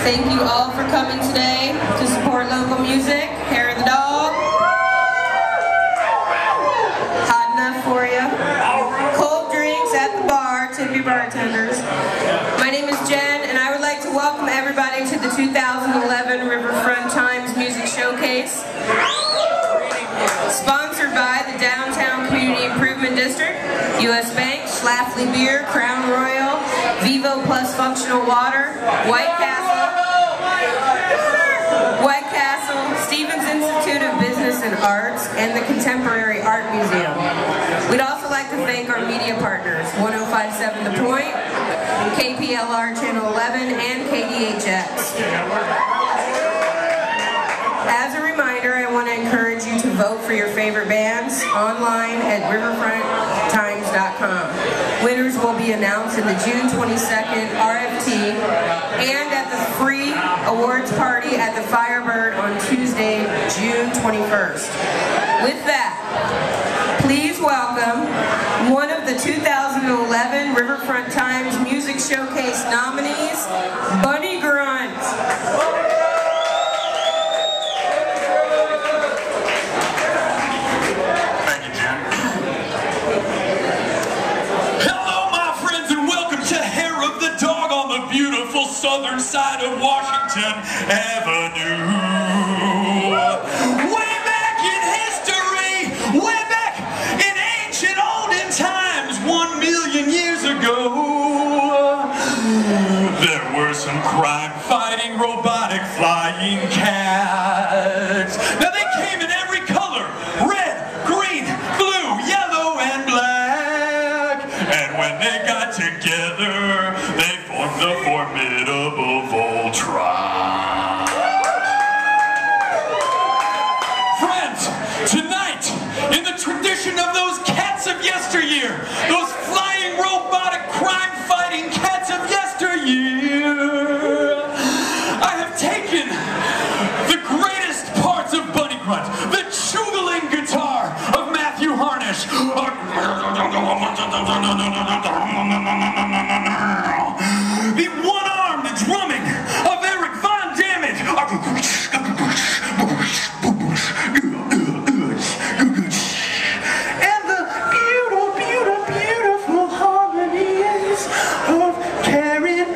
Thank you all for coming today to support local music. Hair of the dog. Hot enough for you. Cold drinks at the bar, tip your bartenders. My name is Jen, and I would like to welcome everybody to the 2011 Riverfront Times Music Showcase. Sponsored by the Downtown Community Improvement District, U.S. Bank, Schlafly Beer, Crown Royal, Vivo Plus Functional Water, White Castle, Stevens Institute of Business and Arts, and the Contemporary Art Museum. We'd also like to thank our media partners, 1057 The Point, KPLR Channel 11, and KDHX. As a reminder, I want to encourage you to vote for your favorite bands online at riverfronttimes.com. Winners will be announced in the June 22nd RFT and at the free awards party at the Firebird on Tuesday, June 21st. With that, please welcome one of the 2011 Riverfront Times Music Showcase nominees, BunnygrunTron. Beautiful southern side of Washington Avenue. Way back in history, way back in ancient olden times, 1 million years ago, there were some crime-fighting robotic flying cats. Now they came in every color: red, green, blue, yellow, and black. And when they got together, they formed the formidable Voltron. Friends, tonight, in the tradition of those cats of yesteryear, those flying robotic crime-fighting cats of yesteryear, I have taken the greatest parts of Bunny Grunt, the chugling guitar of Matthew Harnish, the one-armed drumming of Eric Von Damage, and the beautiful harmonies of Karen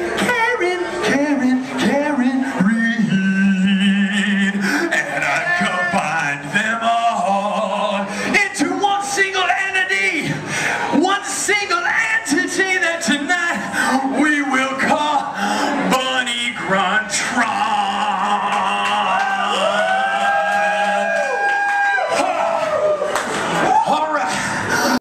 Reed. And I've combined them all into one single entity, one single entity that tonight we will call BunnygrunTron.